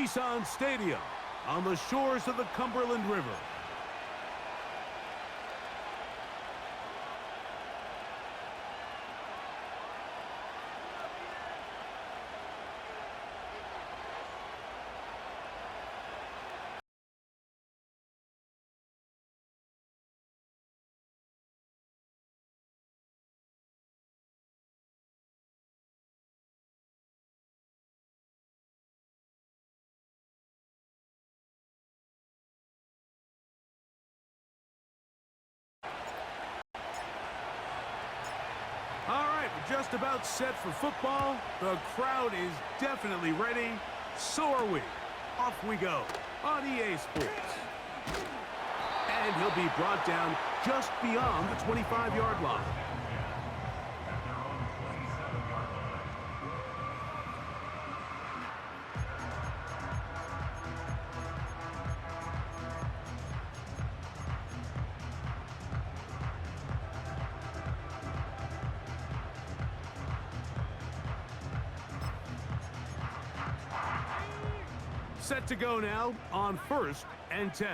Nissan Stadium on the shores of the Cumberland River. All right, we're just about set for football. The crowd is definitely ready. So are we. Off we go on EA Sports. And he'll be brought down just beyond the 25-yard line. Set to go now on 1st and 10.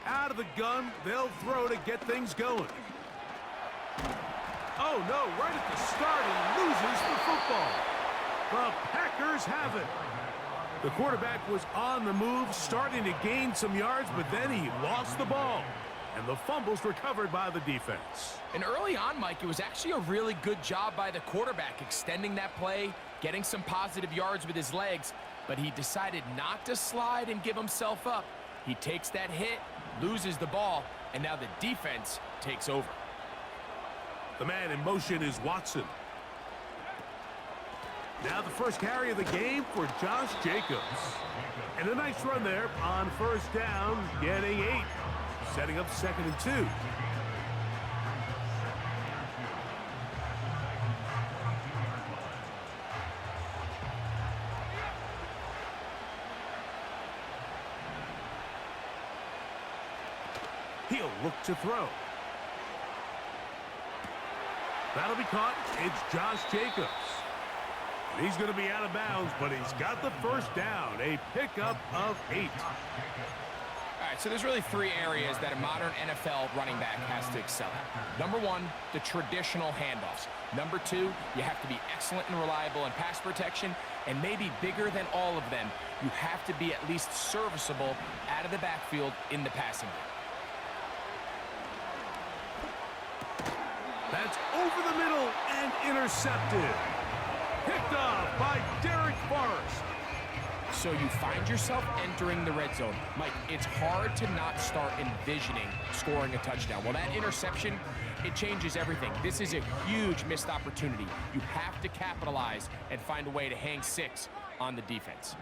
Out of the gun, they'll throw to get things going. Oh no, right at the start, he loses the football. The Packers have it. The quarterback was on the move, starting to gain some yards, but then he lost the ball. And the fumble's recovered by the defense. And early on, Mike, it was actually a really good job by the quarterback, extending that play, getting some positive yards with his legs, but he decided not to slide and give himself up. He takes that hit, loses the ball, and now the defense takes over. The man in motion is Watson. Now the first carry of the game for Josh Jacobs. And a nice run there on 1st down, getting 8. Setting up 2nd and 2. He'll look to throw. That'll be caught. It's Josh Jacobs. He's going to be out of bounds, but he's got the 1st down, a pickup of 8. All right, so there's really 3 areas that a modern NFL running back has to excel at. Number 1, the traditional handoffs. Number 2, you have to be excellent and reliable in pass protection, and maybe bigger than all of them, you have to be at least serviceable out of the backfield in the passing game. That's over the middle and intercepted. Picked off by Derek Forrest. So you find yourself entering the red zone. Mike, it's hard to not start envisioning scoring a touchdown. Well, that interception, it changes everything. This is a huge missed opportunity. You have to capitalize and find a way to hang 6 on the defense.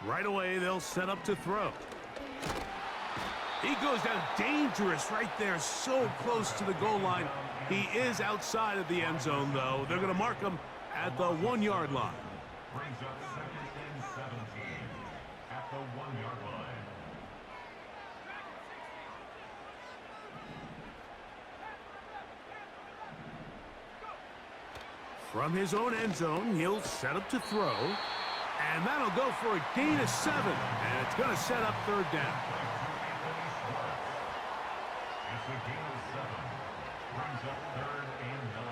Right away, they'll set up to throw. He goes down dangerous right there, so close to the goal line. He is outside of the end zone, though. They're going to mark him at the 1-yard line. Brings up 2nd and 17 at the 1-yard line. From his own end zone, he'll set up to throw. And that'll go for a gain of 7. And it's going to set up 3rd down. It's a gain of 7. Brings up 3rd and 9.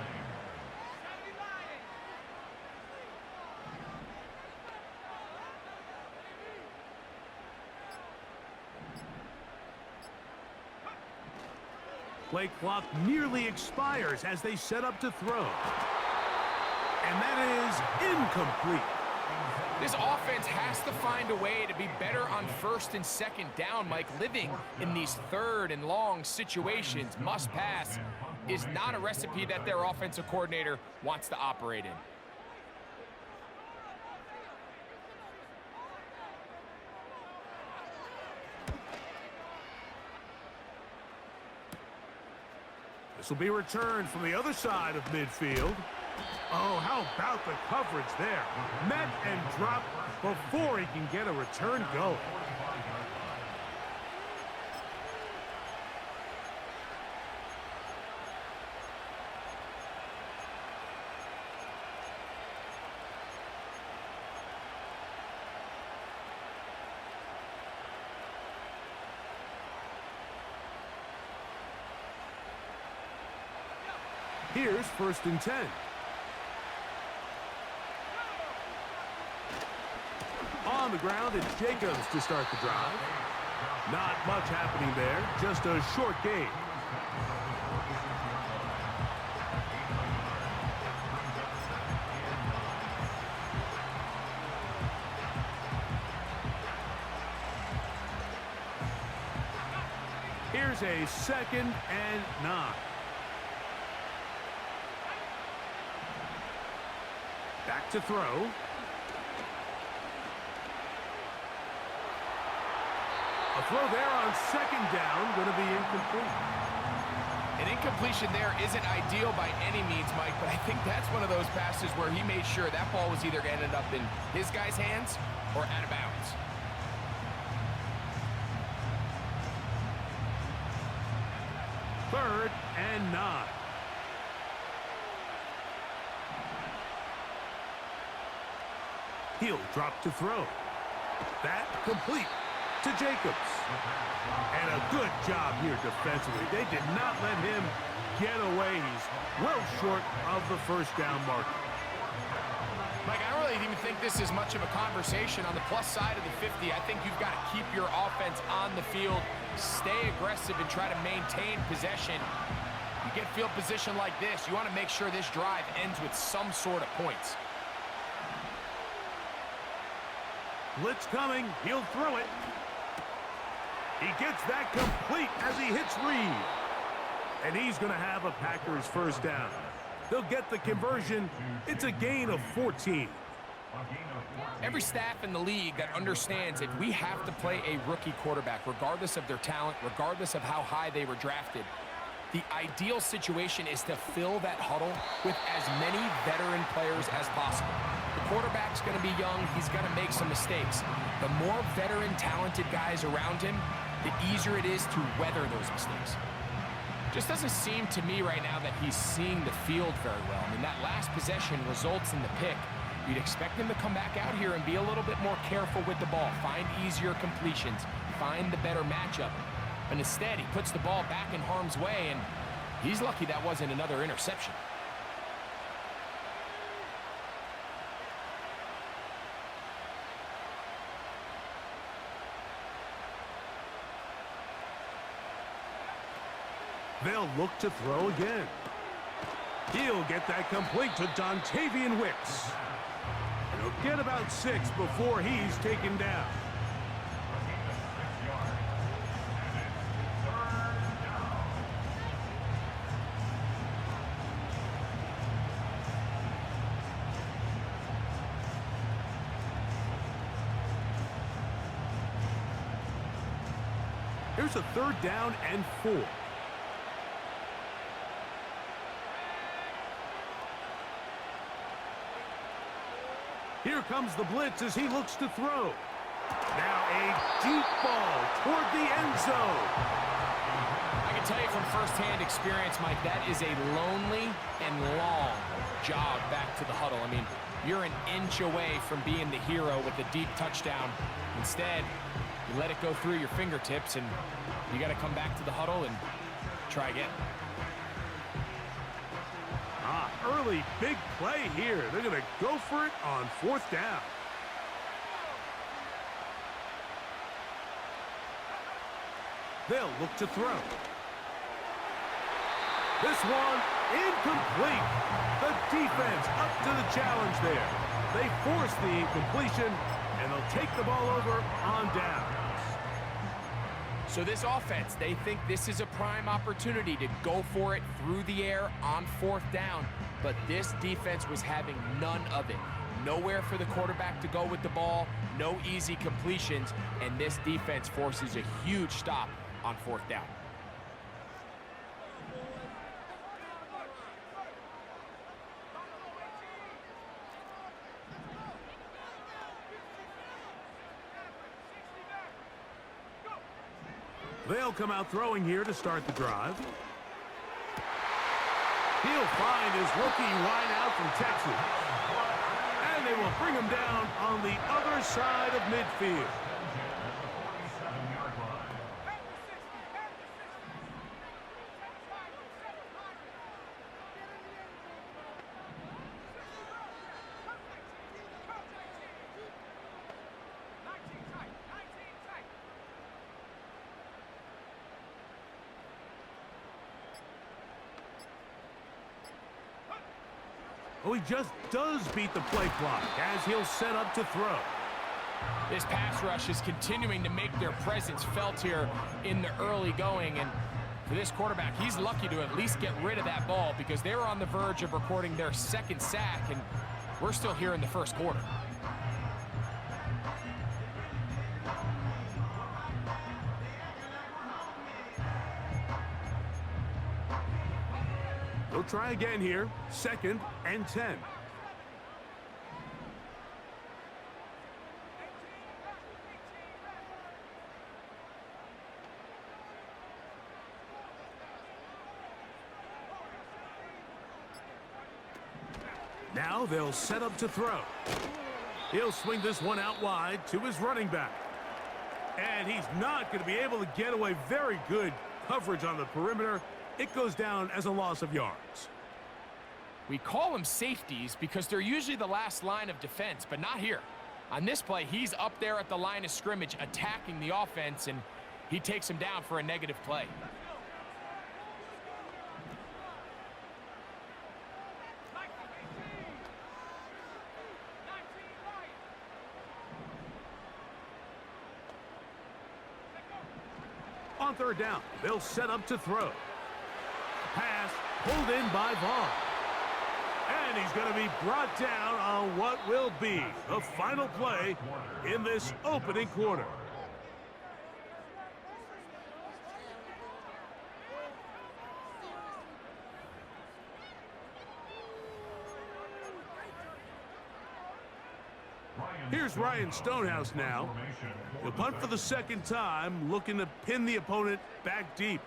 Play clock nearly expires as they set up to throw. And that is incomplete. This offense has to find a way to be better on 1st and 2nd down, Mike. Living in these 3rd and long situations, must pass, is not a recipe that their offensive coordinator wants to operate in. This will be returned from the other side of midfield. Oh, how about the coverage there? Met and dropped before he can get a return going. Here's 1st and 10. On the ground, it's Jacobs to start the drive. Not much happening there, just a short gain. Here's a 2nd and 9. Back to throw. A throw there on 2nd down, going to be incomplete. An incompletion there isn't ideal by any means, Mike, but I think that's one of those passes where he made sure that ball was either going to end up in his guy's hands or out of bounds. Third and 9. He'll drop to throw. That complete to Jacobs. And a good job here defensively. They did not let him get away. He's well short of the 1st down marker. Mike, I don't really even think this is much of a conversation. On the plus side of the 50, I think you've got to keep your offense on the field, stay aggressive, and try to maintain possession. You get field position like this, you want to make sure this drive ends with some sort of points. Blitz coming. He'll throw it. He gets that complete as he hits Reed. And he's going to have a Packers 1st down. They'll get the conversion. It's a gain of 14. Every staff in the league that understands if we have to play a rookie quarterback, regardless of their talent, regardless of how high they were drafted, the ideal situation is to fill that huddle with as many veteran players as possible. The quarterback's going to be young. He's going to make some mistakes. The more veteran, talented guys around him, the easier it is to weather those mistakes. Just doesn't seem to me right now that he's seeing the field very well. I mean, that last possession results in the pick. You'd expect him to come back out here and be a little bit more careful with the ball, find easier completions, find the better matchup. But instead, he puts the ball back in harm's way, and he's lucky that wasn't another interception. They'll look to throw again. He'll get that complete to Dontavian Wicks. And he'll get about 6 before he's taken down. Here's a 3rd down and 4. Here comes the blitz as he looks to throw. Now a deep ball toward the end zone. I can tell you from firsthand experience, Mike, that is a lonely and long jog back to the huddle. I mean, you're an inch away from being the hero with a deep touchdown. Instead, you let it go through your fingertips, and you got to come back to the huddle and try again. Early big play here. They're going to go for it on 4th down. They'll look to throw. This one incomplete. The defense up to the challenge there. They force the incompletion, and they'll take the ball over on downs. So this offense, they think this is a prime opportunity to go for it through the air on 4th down. But this defense was having none of it. Nowhere for the quarterback to go with the ball, no easy completions, and this defense forces a huge stop on 4th down. They'll come out throwing here to start the drive. He'll find his rookie wideout from Texas. And they will bring him down on the other side of midfield. Oh, he just does beat the play clock as he'll set up to throw. This pass rush is continuing to make their presence felt here in the early going. And for this quarterback, he's lucky to at least get rid of that ball because they were on the verge of recording their second sack, and we're still here in the first quarter. We'll try again here. 2nd and 10. Now they'll set up to throw. He'll swing this one out wide to his running back. And he's not going to be able to get away. Very good coverage on the perimeter. It goes down as a loss of yards. We call them safeties because they're usually the last line of defense, but not here. On this play, he's up there at the line of scrimmage attacking the offense, and he takes him down for a negative play. On 3rd down, they'll set up to throw. Pass pulled in by Vaughn. And he's going to be brought down on what will be the final play in this opening quarter. Here's Ryan Stonehouse now. He'll punt for the 2nd time, looking to pin the opponent back deep.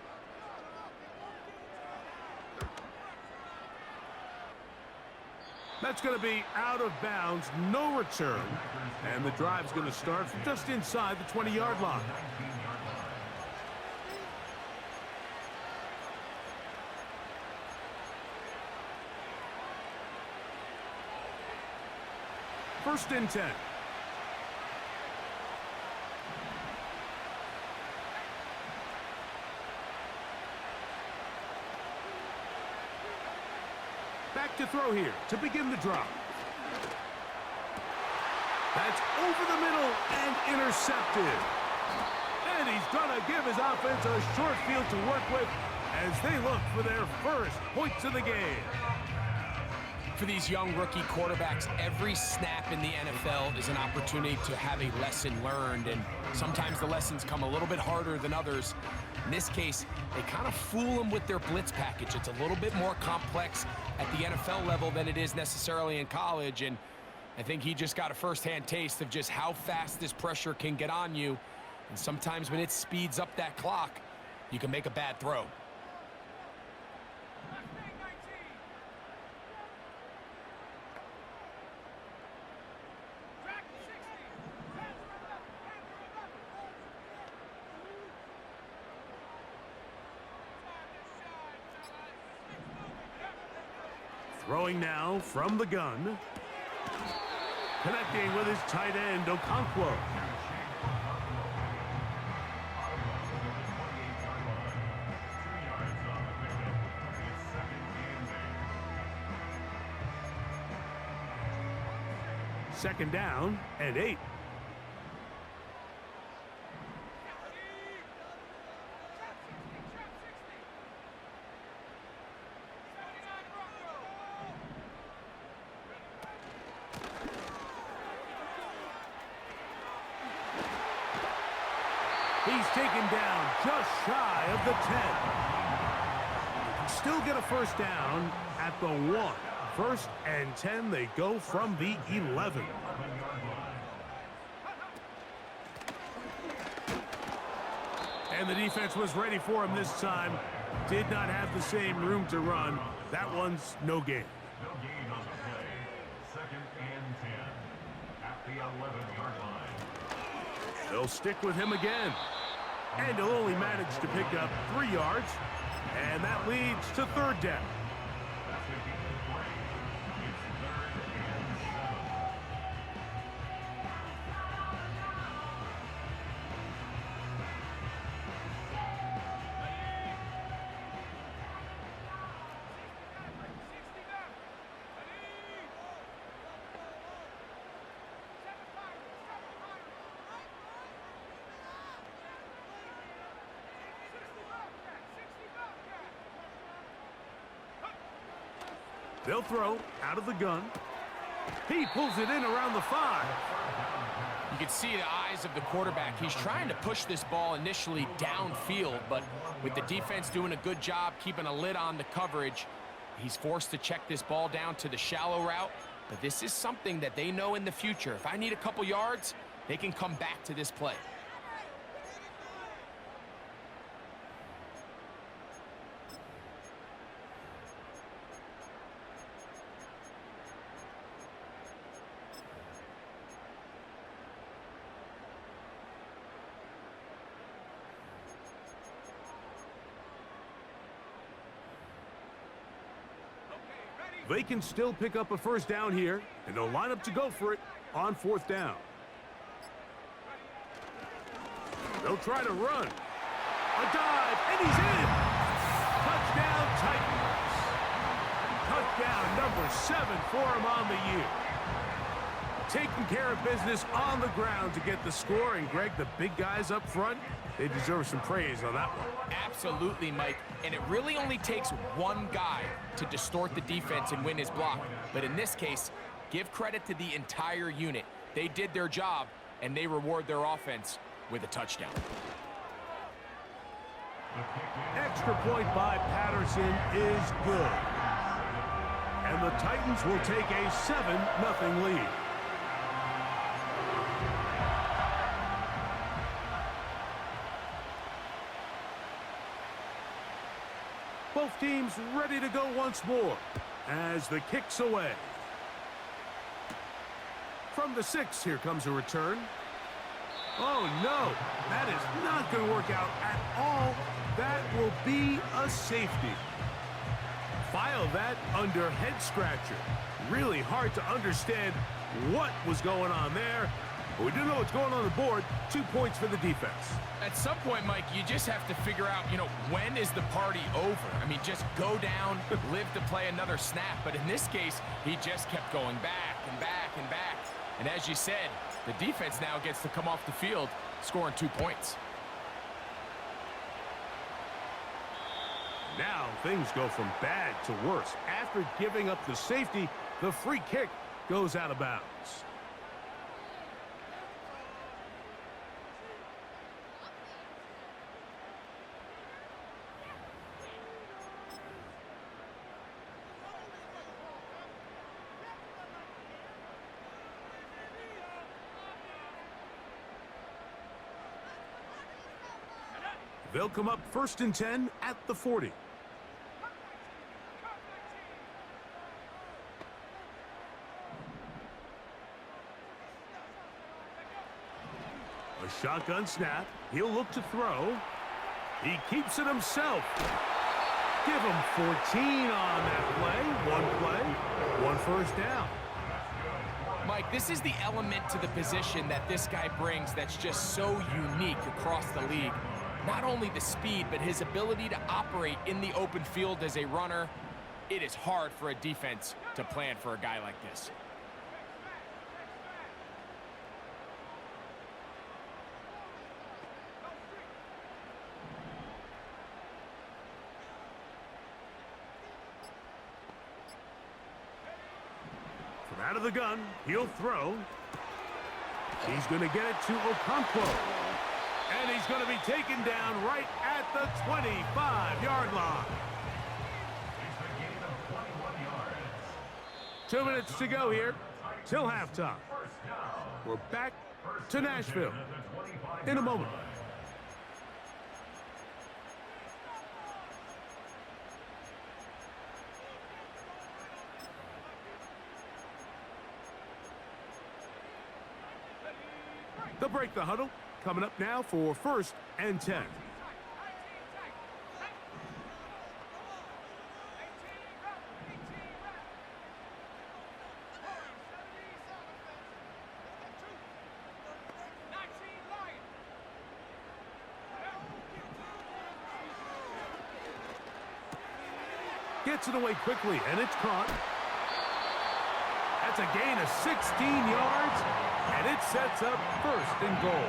That's going to be out of bounds, no return. And the drive's going to start from just inside the 20-yard line. First and 10. Back to throw here to begin the drive. That's over the middle and intercepted. And he's going to give his offense a short field to work with as they look for their first points of the game. For these young rookie quarterbacks, every snap in the NFL is an opportunity to have a lesson learned, and sometimes the lessons come a little bit harder than others. In this case, they kind of fool them with their blitz package. It's a little bit more complex at the NFL level than it is necessarily in college, and I think he just got a first-hand taste of just how fast this pressure can get on you, and sometimes when it speeds up that clock, you can make a bad throw. Throwing now from the gun. Connecting with his tight end, Okonkwo. Second down and 8. He's taken down just shy of the 10. Still get a first down at the 1. First and 10, they go from the 11. And the defense was ready for him this time. Did not have the same room to run. That one's no gain. No gain on the play. 2nd and 10 at the 11-yard line. They'll stick with him again. And he'll only manage to pick up 3 yards. And that leads to 3rd down. That's a gain of 3. It's 3rd and 7. They'll throw out of the gun. He pulls it in around the 5. You can see the eyes of the quarterback. He's trying to push this ball initially downfield, but with the defense doing a good job keeping a lid on the coverage, he's forced to check this ball down to the shallow route. But this is something that they know in the future. If I need a couple yards, they can come back to this play. They can still pick up a 1st down here, and they'll line up to go for it on 4th down. They'll try to run. A dive, and he's in! Touchdown, Titans. Touchdown number 7 for him on the year. Taking care of business on the ground to get the score, and Greg, the big guys up front, they deserve some praise on that one. Absolutely, Mike. And it really only takes one guy to distort the defense and win his block. But in this case, give credit to the entire unit. They did their job, and they reward their offense with a touchdown. Extra point by Patterson is good. And the Titans will take a 7-0 lead. Both teams ready to go once more as the kick's away. From the 6, here comes a return. Oh, no. That is not going to work out at all. That will be a safety. File that under head scratcher. Really hard to understand what was going on there. But we do know what's going on the board. 2 points for the defense. At some point, Mike, you just have to figure out, when is the party over? I mean, just go down, live to play another snap. But in this case, he just kept going back and back and back. And as you said, the defense now gets to come off the field, scoring 2 points. Now things go from bad to worse. After giving up the safety, the free kick goes out of bounds. They'll come up 1st and 10 at the 40. A shotgun snap. He'll look to throw. He keeps it himself. Give him 14 on that play. One 1st down. Mike, this is the element to the position that this guy brings that's just so unique across the league. Not only the speed, but his ability to operate in the open field as a runner. It is hard for a defense to plan for a guy like this. From out of the gun, he'll throw. He's going to get it to Okonkwo. And he's going to be taken down right at the 25-yard line. 2 minutes to go here till halftime. We're back to Nashville in a moment. They'll break the huddle. Coming up now for 1st and 10. Gets it away quickly, and it's caught. That's a gain of 16 yards, and it sets up 1st and goal.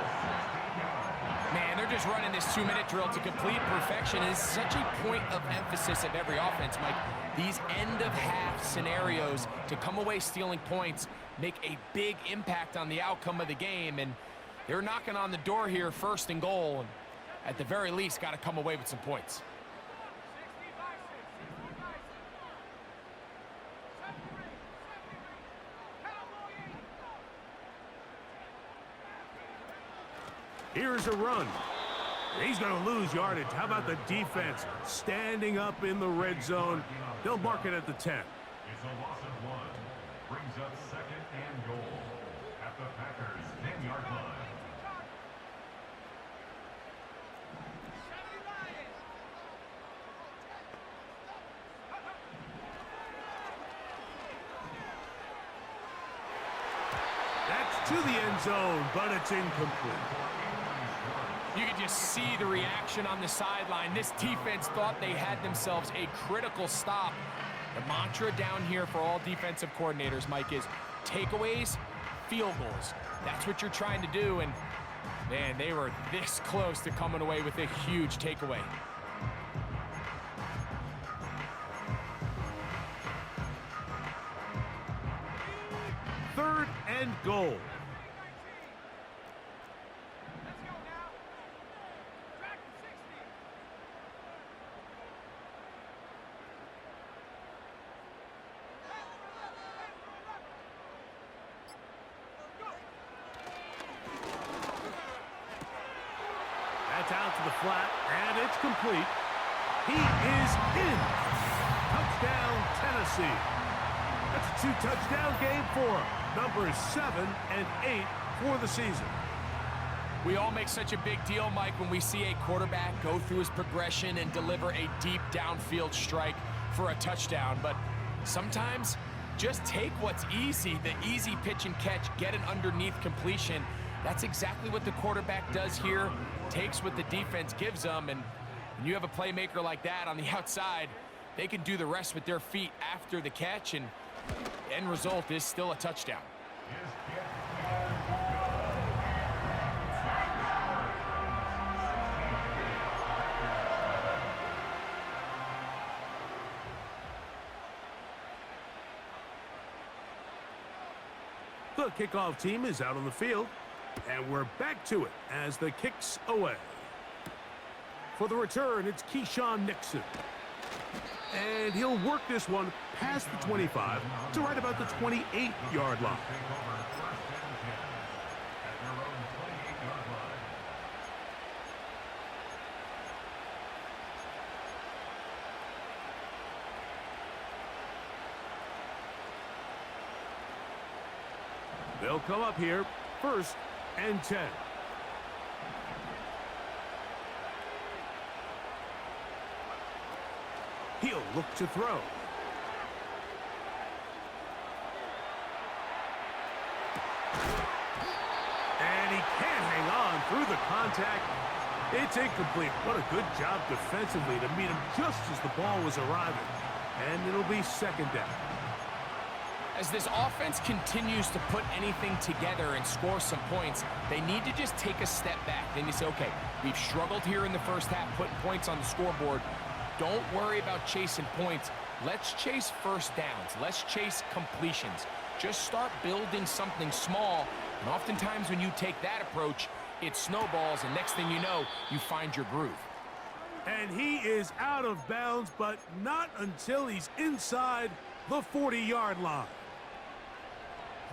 Man, they're just running this 2-minute drill to complete perfection. It's such a point of emphasis of every offense, Mike. These end-of-half scenarios to come away stealing points make a big impact on the outcome of the game, and they're knocking on the door here, 1st and goal, and at the very least, got to come away with some points. Here's a run. He's going to lose yardage. How about the defense standing up in the red zone? They'll mark it at the 10. It's a loss of 1. Brings up 2nd and goal at the Packers' 10-yard line. That's to the end zone, but it's incomplete. You can just see the reaction on the sideline. This defense thought they had themselves a critical stop. The mantra down here for all defensive coordinators, Mike, is takeaways, field goals. That's what you're trying to do, and man, they were this close to coming away with a huge takeaway. Third and goal. That's out to the flat, and it's complete. He is in. Touchdown, Tennessee. That's a 2-touchdown game for him. Numbers 7 and 8 for the season. We all make such a big deal, Mike, when we see a quarterback go through his progression and deliver a deep downfield strike for a touchdown. But sometimes just take what's easy, the easy pitch and catch, get an underneath completion. That's exactly what the quarterback does here, takes what the defense gives them, and when you have a playmaker like that on the outside, they can do the rest with their feet after the catch, and the end result is still a touchdown. The kickoff team is out on the field, and we're back to it as the kick's away. For the return, it's Keyshawn Nixon. And he'll work this one past the 25 to right about the 28-yard line. They'll come up here, 1st and 10. He'll look to throw. And he can't hang on through the contact. It's incomplete. What a good job defensively to meet him just as the ball was arriving. And it'll be 2nd down. As this offense continues to put anything together and score some points, they need to just take a step back. Then you say, okay, we've struggled here in the first half, putting points on the scoreboard. Don't worry about chasing points. Let's chase first downs. Let's chase completions. Just start building something small. And oftentimes when you take that approach, it snowballs, and next thing you know, you find your groove. And he is out of bounds, but not until he's inside the 40-yard line.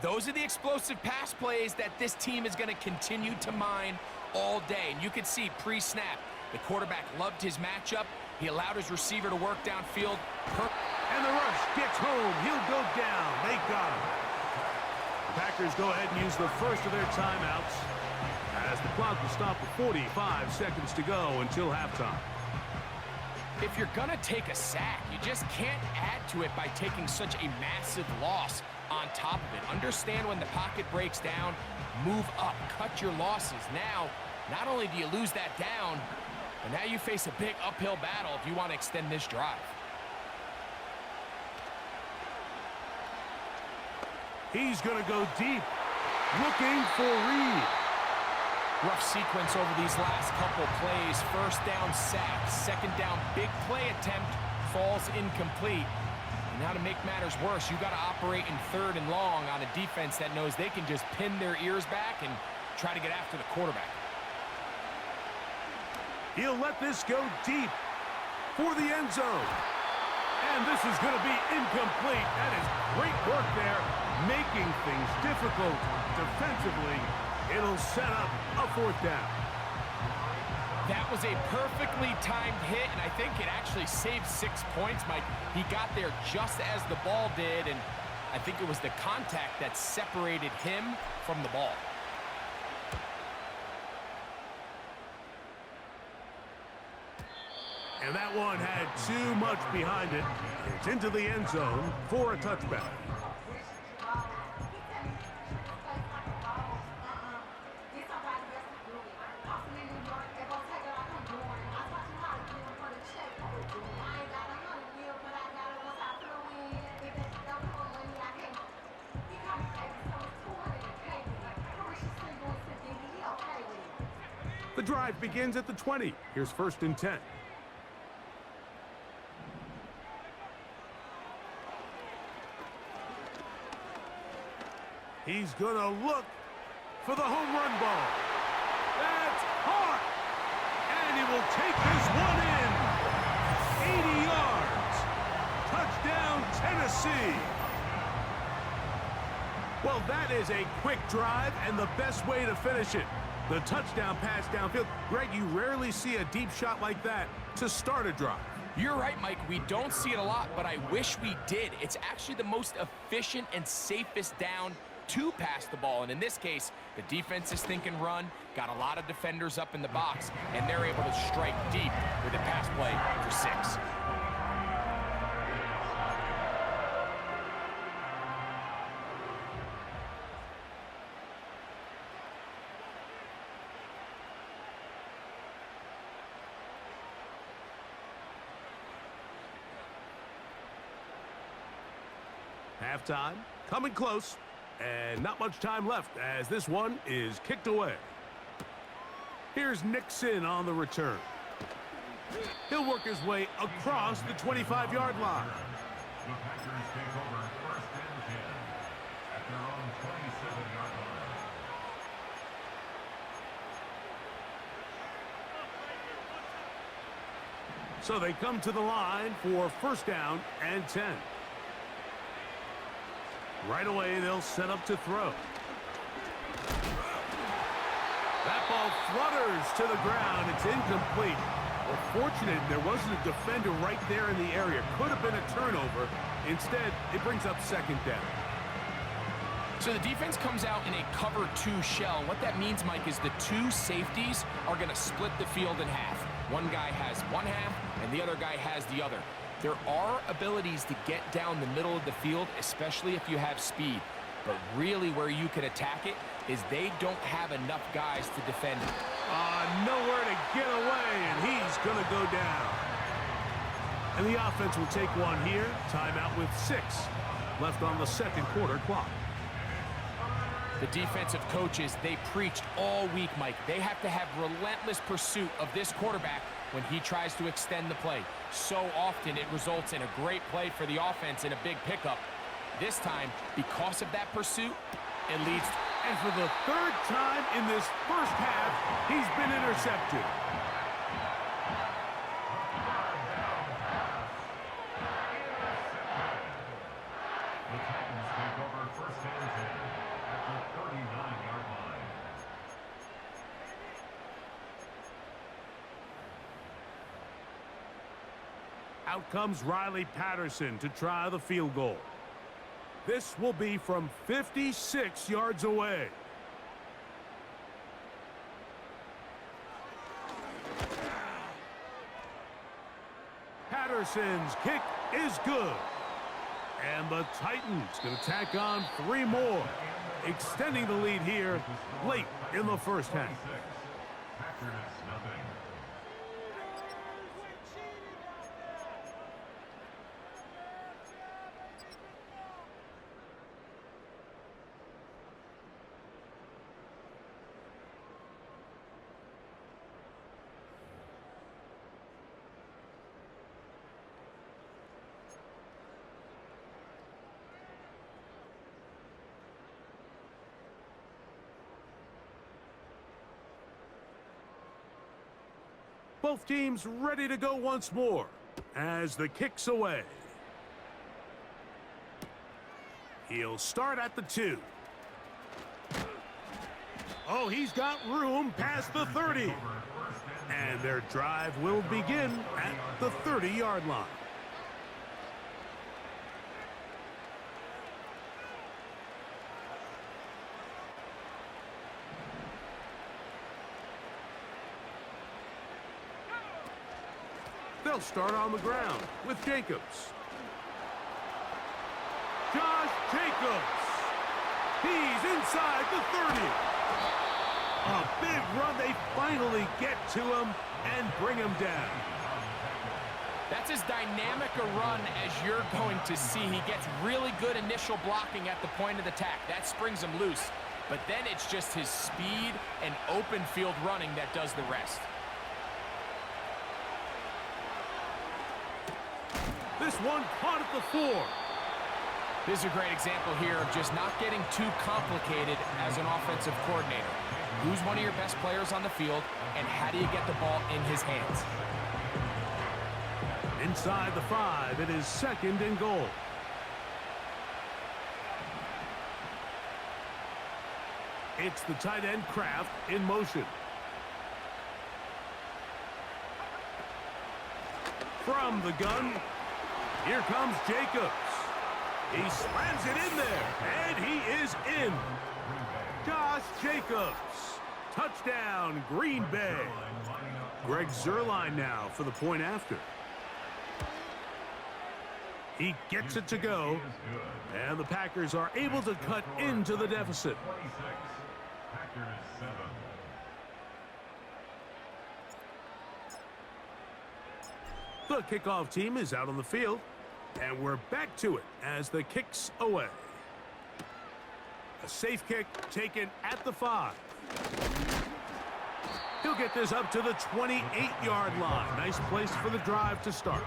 Those are the explosive pass plays that this team is going to continue to mine all day. And you can see pre-snap, the quarterback loved his matchup. He allowed his receiver to work downfield. And the rush gets home. He'll go down. They got him. The Packers go ahead and use the first of their timeouts. The clock will stop with 45 seconds to go until halftime. If you're going to take a sack, you just can't add to it by taking such a massive loss on top of it. Understand when the pocket breaks down, move up, cut your losses. Now, not only do you lose that down, but now you face a big uphill battle if you want to extend this drive. He's going to go deep, looking for Reed. Rough sequence over these last couple plays. First down sack, second down big play attempt, falls incomplete. And now to make matters worse, you got to operate in third and long on a defense that knows they can just pin their ears back and try to get after the quarterback. He'll let this go deep for the end zone. And this is going to be incomplete. That is great work there, making things difficult defensively. It'll set up a fourth down. That was a perfectly timed hit, and I think it actually saved 6 points, Mike. He got there just as the ball did, and I think it was the contact that separated him from the ball. And that one had too much behind it. It's into the end zone for a touchback. The drive begins at the 20. Here's 1st and 10. He's going to look for the home run ball. That's hard. And he will take this one in. 80 yards. Touchdown, Tennessee. Well, that is a quick drive and the best way to finish it. The touchdown pass downfield. Greg, you rarely see a deep shot like that to start a drive. You're right, Mike. We don't see it a lot, but I wish we did. It's actually the most efficient and safest down to pass the ball. And in this case, the defense is thinking run, got a lot of defenders up in the box, and they're able to strike deep with a pass play for 6. Halftime, coming close, and not much time left as this one is kicked away. Here's Nixon on the return. He'll work his way across the 25-yard line. The Packers take over 1st and 10 at their own 27-yard line. So they come to the line for 1st down and 10. Right away, they'll set up to throw. That ball flutters to the ground. It's incomplete. Well, fortunate there wasn't a defender right there in the area. Could have been a turnover. Instead, it brings up 2nd down. So the defense comes out in a cover 2 shell. What that means, Mike, is the 2 safeties are going to split the field in half. One guy has one half, and the other guy has the other. There are abilities to get down the middle of the field, especially if you have speed. But really where you can attack it is they don't have enough guys to defend it. Nowhere to get away, and he's going to go down. And the offense will take one here. Timeout with 6 left on the 2nd quarter clock. The defensive coaches, they preached all week, Mike. They have to have relentless pursuit of this quarterback when he tries to extend the play. So often it results in a great play for the offense and a big pickup. This time, because of that pursuit, it leads. And for the 3rd time in this first half, he's been intercepted. The Titans take over 1st and 10 at the 39-yard line. Out comes Riley Patterson to try the field goal. This will be from 56 yards away. Patterson's kick is good. And the Titans going to tack on 3 more, extending the lead here late in the first half. Packers nothing. Both teams ready to go once more as the kick's away. He'll start at the 2. Oh, he's got room past the 30. And their drive will begin at the 30-yard line. They'll start on the ground with Jacobs. Josh Jacobs. He's inside the 30. A big run. They finally get to him and bring him down. That's as dynamic a run as you're going to see. He gets really good initial blocking at the point of attack. That springs him loose. But then it's just his speed and open field running that does the rest. This one caught at the 4. This is a great example here of just not getting too complicated as an offensive coordinator. Who's one of your best players on the field, and how do you get the ball in his hands? Inside the 5, it is 2nd and goal. It's the tight end Kraft in motion. From the gun, here comes Jacobs. He slams it in there, and he is in. Josh Jacobs. Touchdown, Green Bay. Greg Zuerlein now for the point after. He gets it to go, and the Packers are able to cut into the deficit. 26. Packers 7. The kickoff team is out on the field, and we're back to it as the kick's away. A safe kick taken at the 5. He'll get this up to the 28-yard line. Nice place for the drive to start.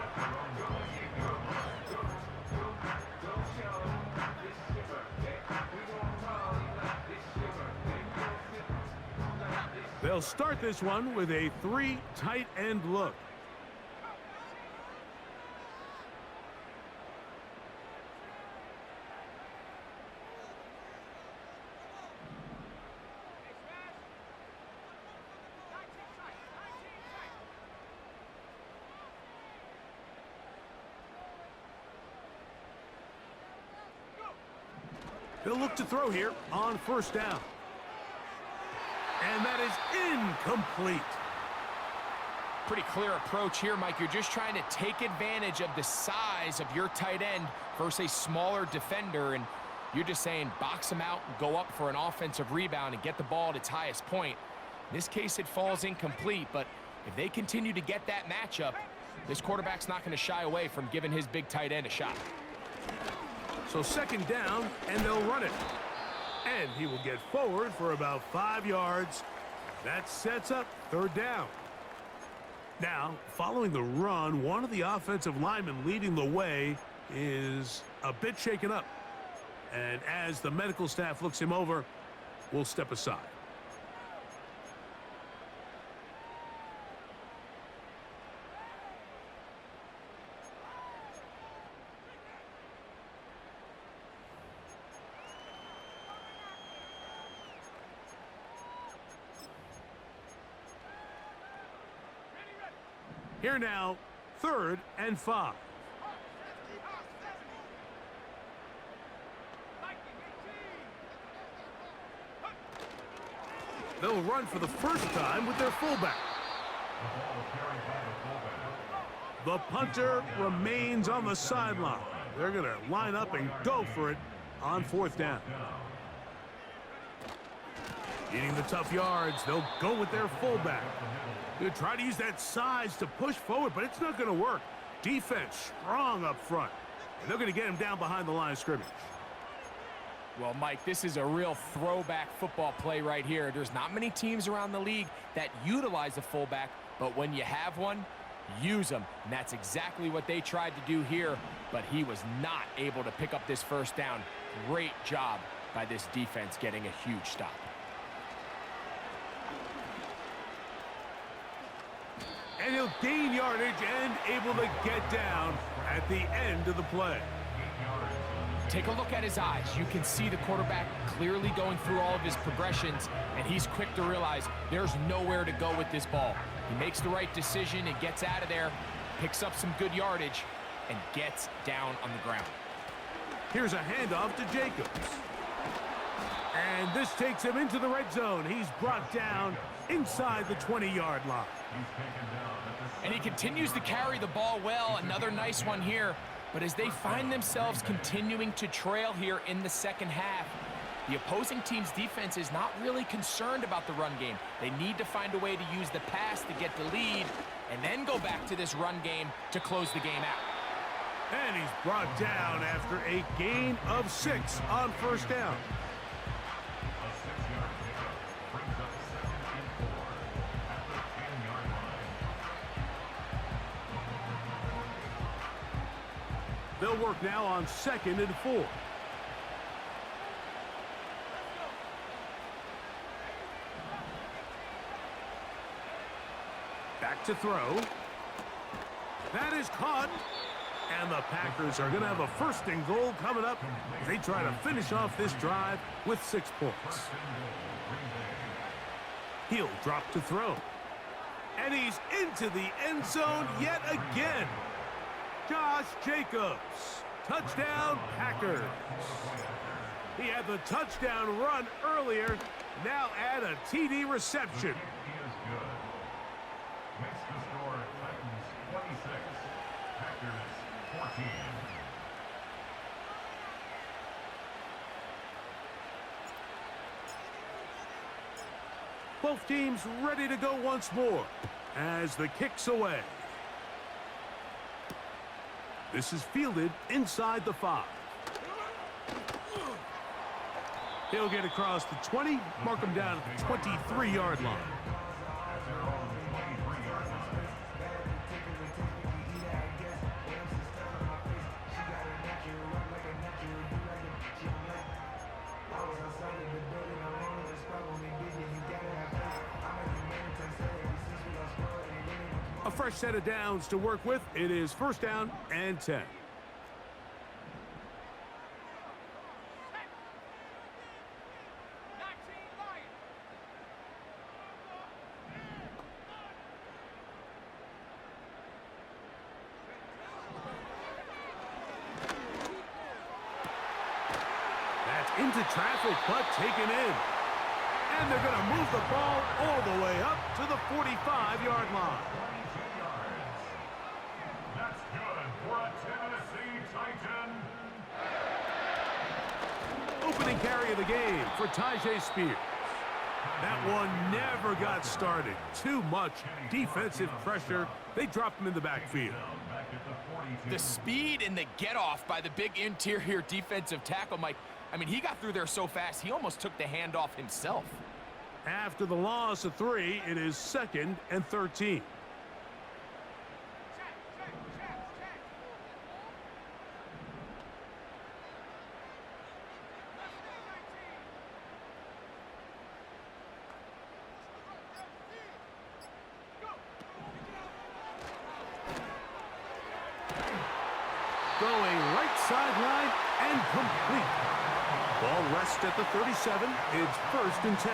They'll start this one with a 3 tight end look. They'll look to throw here on 1st down. And that is incomplete. Pretty clear approach here, Mike. You're just trying to take advantage of the size of your tight end versus a smaller defender, and you're just saying box him out and go up for an offensive rebound and get the ball at its highest point. In this case, it falls incomplete, but if they continue to get that matchup, this quarterback's not going to shy away from giving his big tight end a shot. So 2nd down, and they'll run it. And he will get forward for about 5 yards. That sets up 3rd down. Now, following the run, one of the offensive linemen leading the way is a bit shaken up. And as the medical staff looks him over, we'll step aside. Here now, 3rd and 5. They'll run for the first time with their fullback. The ball carried by the fullback. The punter remains on the sideline. They're going to line up and go for it on 4th down. Needing the tough yards, they'll go with their fullback. They'll try to use that size to push forward, but it's not going to work. Defense strong up front. And they're going to get him down behind the line of scrimmage. Well, Mike, this is a real throwback football play right here. There's not many teams around the league that utilize a fullback, but when you have one, use them. And that's exactly what they tried to do here, but he was not able to pick up this 1st down. Great job by this defense getting a huge stop. And he'll gain yardage and able to get down at the end of the play. Take a look at his eyes. You can see the quarterback clearly going through all of his progressions, and he's quick to realize there's nowhere to go with this ball. He makes the right decision and gets out of there, picks up some good yardage, and gets down on the ground. Here's a handoff to Jacobs. And this takes him into the red zone. He's brought down inside the 20-yard line. And he continues to carry the ball well. Another nice one here. But as they find themselves continuing to trail here in the 2nd half, the opposing team's defense is not really concerned about the run game. They need to find a way to use the pass to get the lead and then go back to this run game to close the game out. And he's brought down after a gain of 6 on 1st down. A 6-yard pickup brings up 2nd and 4 at the 10-yard line. They'll work now on 2nd and 4. Back to throw. That is caught. And the Packers are going to have a 1st and goal coming up as they try to finish off this drive with 6 points. He'll drop to throw. And he's into the end zone yet again. Josh Jacobs. Touchdown, Packers. He had the touchdown run earlier. Now add a TD reception. He is good. Makes the score Titans 26, Packers 14. Both teams ready to go once more as the kick's away. This is fielded inside the 5. He'll get across the 20, mark him down at the 23-yard line. A fresh set of downs to work with. It is 1st down and 10. That's into traffic, but taken in. And they're going to move the ball all the way up to the 45-yard line. That's good for a Tennessee Titan. Opening carry of the game for Tyjae Spears. That one never got started. Too much defensive pressure. They dropped him in the backfield. The speed and the get-off by the big interior defensive tackle, Mike. I mean, he got through there so fast, he almost took the handoff himself. After the loss of 3, it is 2nd and 13. Going right sideline and complete. Ball rests at the 37. It's 1st and 10.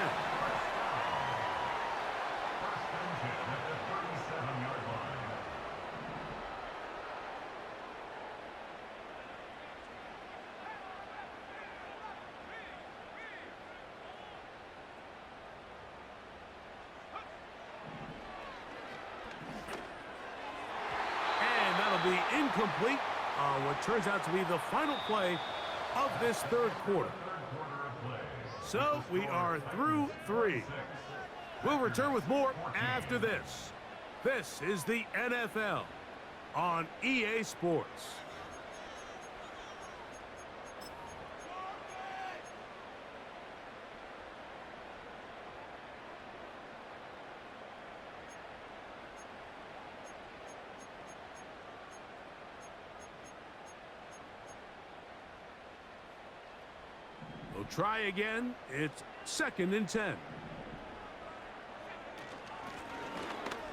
incomplete on what turns out to be the final play of this third quarter. So we are through 3. We'll return with more after this. This is the NFL on EA Sports. We'll try again. It's 2nd and 10.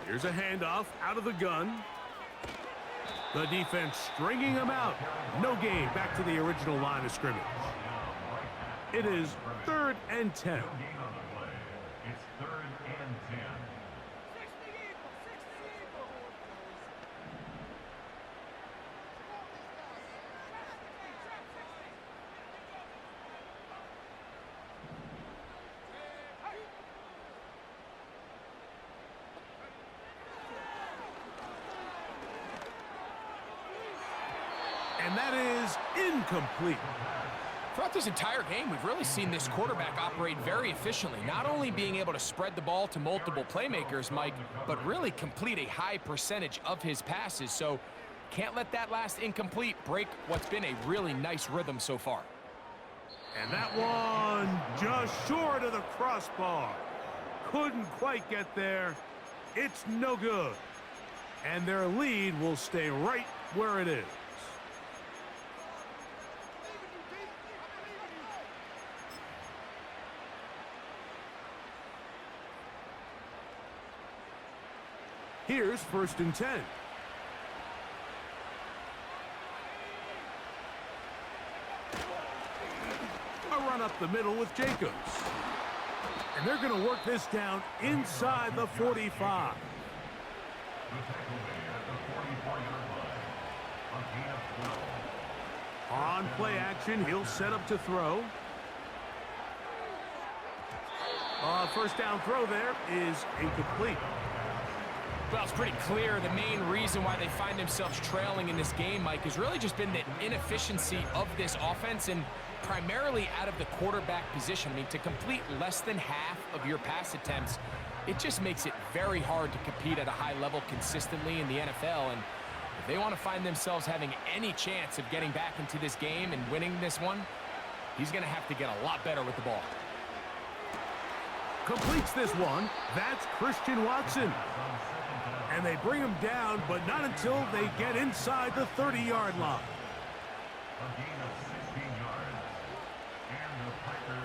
Here's a handoff out of the gun. The defense stringing him out. No gain. Back to the original line of scrimmage. It is 3rd and 10. It's 3rd and 10. And that is incomplete. Throughout this entire game, we've really seen this quarterback operate very efficiently, not only being able to spread the ball to multiple playmakers, Mike, but really complete a high percentage of his passes. So can't let that last incomplete break what's been a really nice rhythm so far. And that one just short of the crossbar. Couldn't quite get there. It's no good. And their lead will stay right where it is. Here's 1st and 10. A run up the middle with Jacobs. And they're going to work this down inside the 45. On play action, he'll set up to throw. First down throw there is incomplete. Well, it's pretty clear the main reason why they find themselves trailing in this game, Mike, has really just been the inefficiency of this offense and primarily out of the quarterback position. I mean, to complete less than half of your pass attempts, it just makes it very hard to compete at a high level consistently in the NFL. And if they want to find themselves having any chance of getting back into this game and winning this one, he's going to have to get a lot better with the ball. Completes this one. That's Christian Watson. And they bring him down, but not until they get inside the 30-yard line.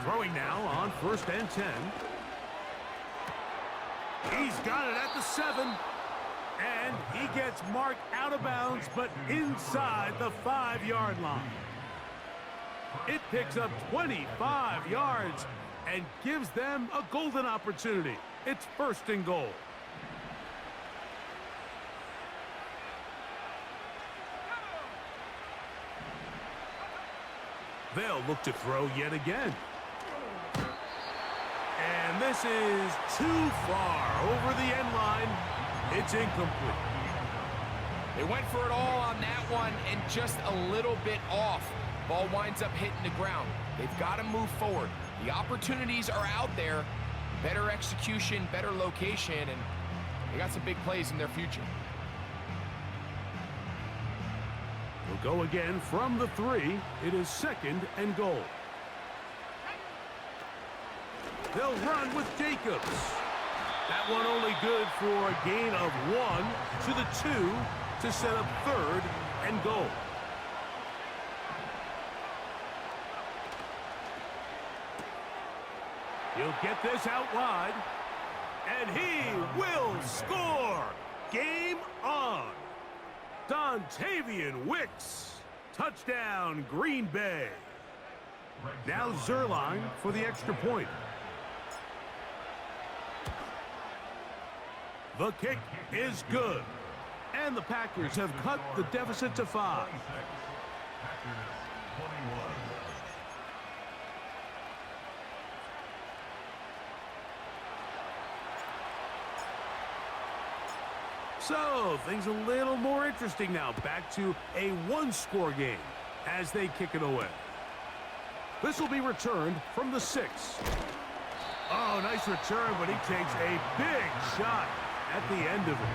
Throwing now on 1st and 10. He's got it at the 7. And he gets marked out of bounds, but inside the 5-yard line. It picks up 25 yards and gives them a golden opportunity. It's 1st and goal. They'll look to throw yet again. And this is too far over the end line. It's incomplete. They went for it all on that one and just a little bit off. Ball winds up hitting the ground. They've got to move forward. The opportunities are out there. Better execution, better location, and they got some big plays in their future. We'll go again from the 3. It is 2nd and goal. They'll run with Jacobs. That one only good for a gain of 1 to the 2 to set up 3rd and goal. He'll get this out wide. And he will score. Game on. Dontavian Wicks. Touchdown, Green Bay. Now Zerline for the extra point. The kick is good. And the Packers have cut the deficit to 5. So, things a little more interesting now. Back to a one-score game as they kick it away. This will be returned from the 6. Oh, nice return, but he takes a big shot at the end of it.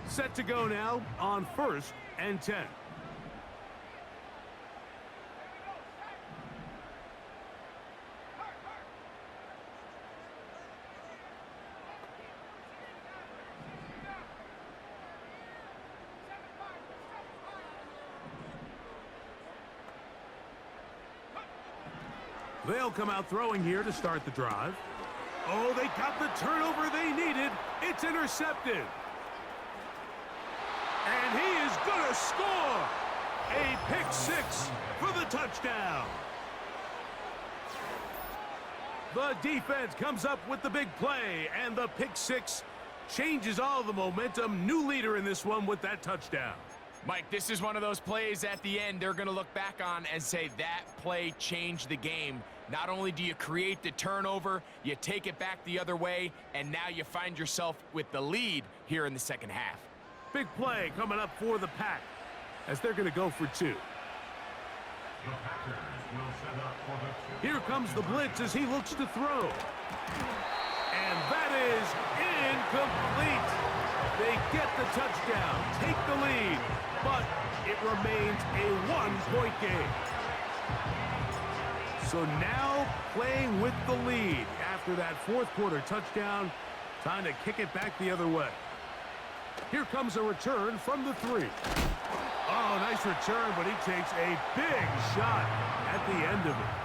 Set to go now on 1st and 10. They'll come out throwing here to start the drive. Oh, they got the turnover they needed. It's intercepted. And he is going to score. A pick 6 for the touchdown. The defense comes up with the big play, and the pick 6 changes all the momentum. New leader in this one with that touchdown. Mike, this is one of those plays at the end they're going to look back on and say that play changed the game. Not only do you create the turnover, you take it back the other way, and now you find yourself with the lead here in the second half. Big play coming up for the Pack as they're going to go for 2. Here comes the blitz as he looks to throw. And that is incomplete. They get the touchdown, take the lead, but it remains a one-point game. So now playing with the lead after that fourth quarter touchdown, time to kick it back the other way. Here comes a return from the 3. Oh, nice return, but he takes a big shot at the end of it.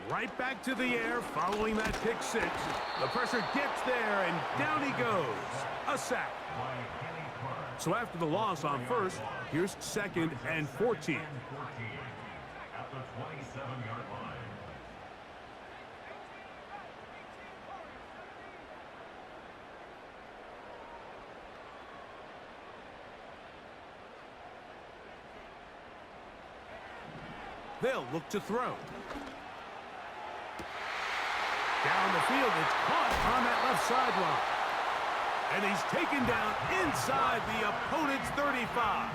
Right back to the air following that pick 6. The pressure gets there, and down he goes. A sack. So after the loss on 1st, here's 2nd and 14. At the 27-yard line. They'll look to throw. Down the field, it's caught on that left sideline. And he's taken down inside the opponent's 35.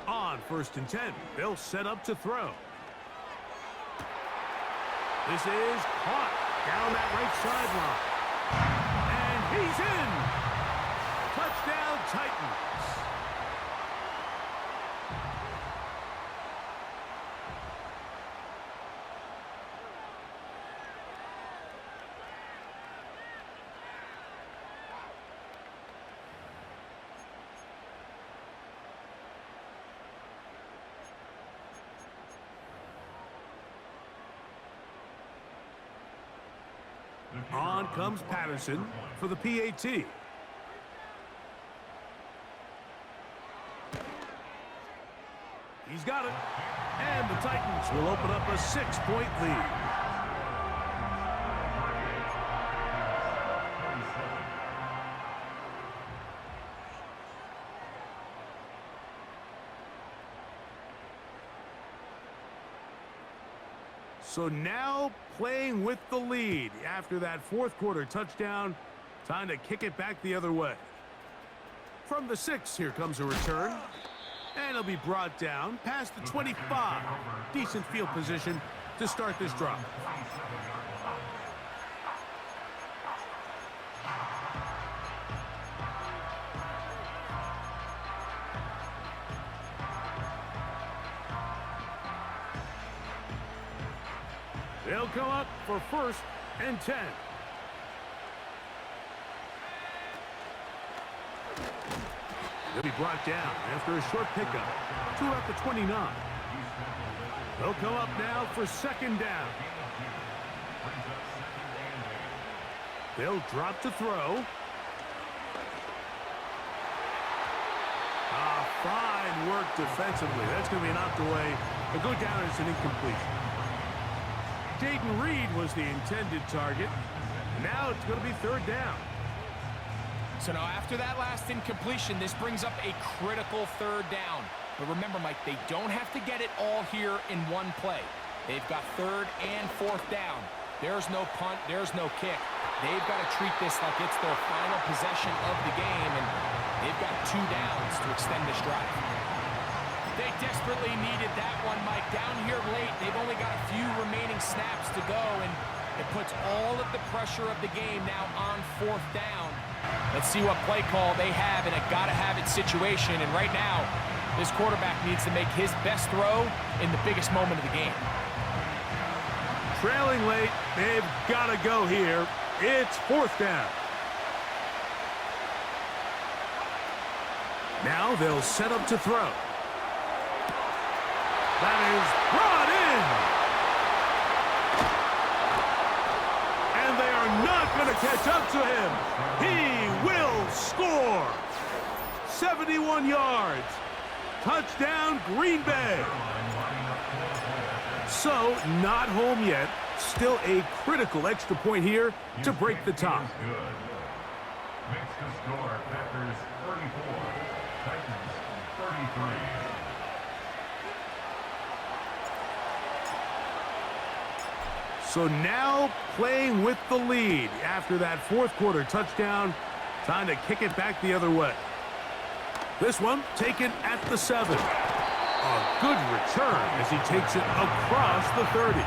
On 1st and 10, they'll set up to throw. This is caught down that right sideline. And he's in. Touchdown, Titans. On comes Patterson for the PAT. He's got it. And the Titans will open up a 6-point lead. So now playing with the lead after that fourth quarter touchdown. Time to kick it back the other way. From the 6, here comes a return. And it'll be brought down past the 25. Decent field position to start this drive. They'll come up for 1st and 10. They'll be brought down after a short pickup. 2 at the 29. They'll come up now for 2nd down. They'll drop to throw. Fine work defensively. That's going to be knocked away. A go down as an incompletion. Jaden Reed was the intended target. Now it's going to be 3rd down. So now after that last incompletion, this brings up a critical 3rd down. But remember, Mike, they don't have to get it all here in one play. They've got 3rd and 4th down. There's no punt. There's no kick. They've got to treat this like it's their final possession of the game, and they've got 2 downs to extend this drive. They desperately needed that one, Mike. Down here late, they've only got a few remaining snaps to go, and it puts all of the pressure of the game now on 4th down. Let's see what play call they have in a gotta-have-it situation, and right now, this quarterback needs to make his best throw in the biggest moment of the game. Trailing late, they've got to go here. It's 4th down. Now they'll set up to throw. That is brought in. And they are not going to catch up to him. He will score. 71 yards. Touchdown, Green Bay. So, not home yet. Still a critical extra point here to break the tie. Makes the score Packers 34, Titans 33. So now playing with the lead after that 4th quarter touchdown. Time to kick it back the other way. This one taken at the 7. A good return as he takes it across the 30.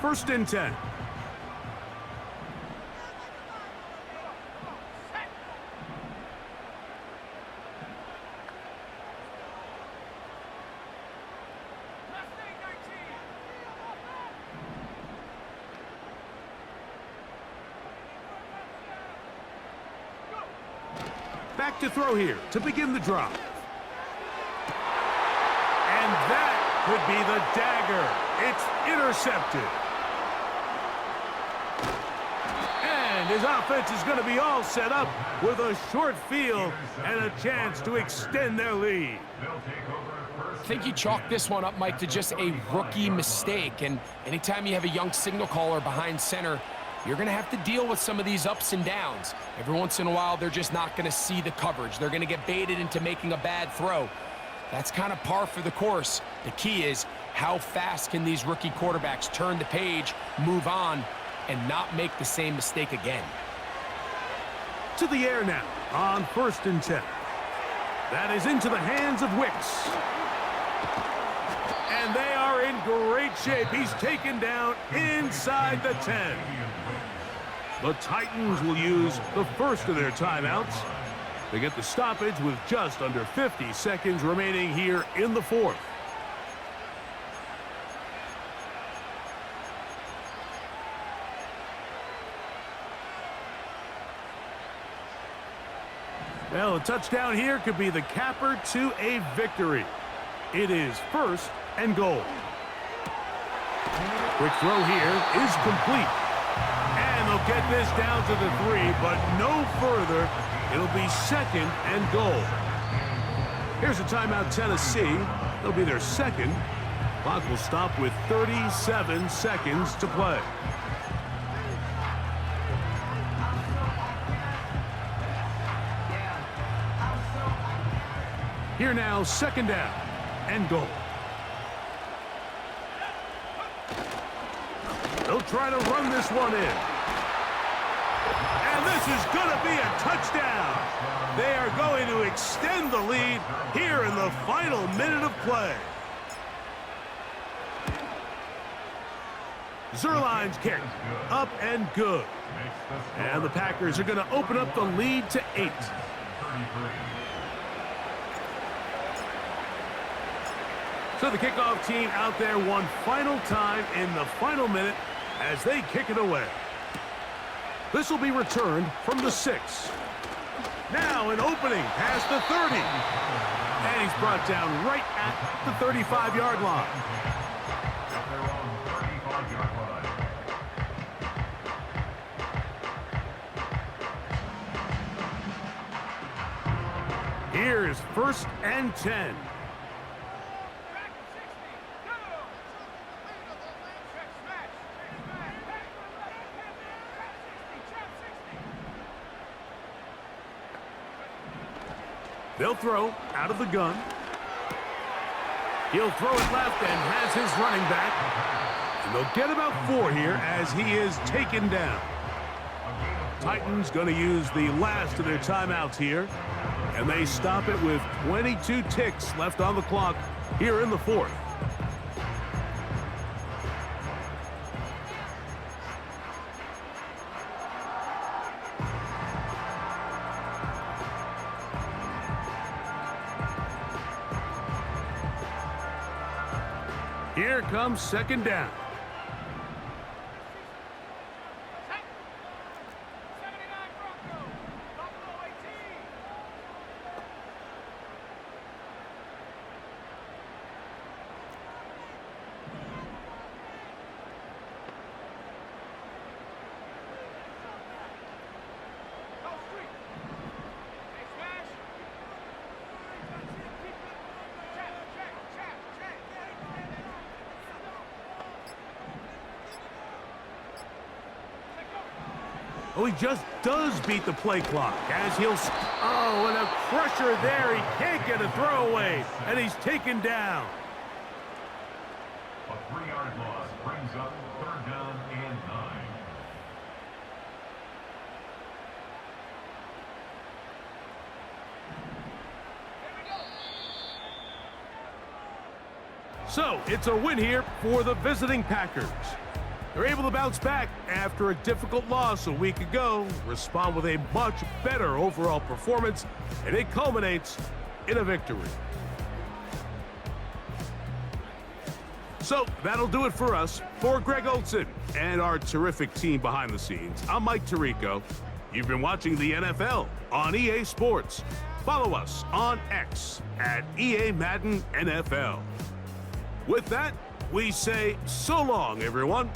First and 10. Back to throw here to begin the drive. And that could be the dagger. It's intercepted. And his offense is going to be all set up with a short field and a chance to extend their lead. I think you chalk this one up, Mike, to just a rookie mistake. And anytime you have a young signal caller behind center, you're going to have to deal with some of these ups and downs. Every once in a while, they're just not going to see the coverage. They're going to get baited into making a bad throw. That's kind of par for the course. The key is how fast can these rookie quarterbacks turn the page, move on, and not make the same mistake again. To the air now on 1st and 10. That is into the hands of Wicks. And they are in great shape. He's taken down inside the 10. The Titans will use the first of their timeouts. They get the stoppage with just under 50 seconds remaining here in the 4th. Well, a touchdown here could be the capper to a victory. It is 1st and goal. Quick throw here is complete. And they'll get this down to the 3, but no further. It'll be 2nd and goal. Here's a timeout, Tennessee. It'll be their 2nd. Clock will stop with 37 seconds to play. Here now, 2nd down and goal. They'll try to run this one in. And this is going to be a touchdown. They are going to extend the lead here in the final minute of play. Zerline's kick, up and good. And the Packers are going to open up the lead to 8. So the kickoff team out there one final time in the final minute as they kick it away. This will be returned from the 6. Now an opening past the 30. And he's brought down right at the 35-yard line. Here's 1st and 10. They'll throw out of the gun. He'll throw it left and has his running back. And they'll get about 4 here as he is taken down. Titans going to use the last of their timeouts here. And they stop it with 22 ticks left on the clock here in the 4th. Here comes 2nd down. Oh, he just does beat the play clock as he'll... Oh, and a pressure there. He can't get a throwaway, and he's taken down. A 3-yard loss brings up 3rd down and 9. So, it's a win here for the visiting Packers. They're able to bounce back after a difficult loss a week ago, respond with a much better overall performance, and it culminates in a victory. So that'll do it for us. For Greg Olson and our terrific team behind the scenes, I'm Mike Tirico. You've been watching the NFL on EA Sports. Follow us on X at EA Madden NFL. With that, we say so long, everyone.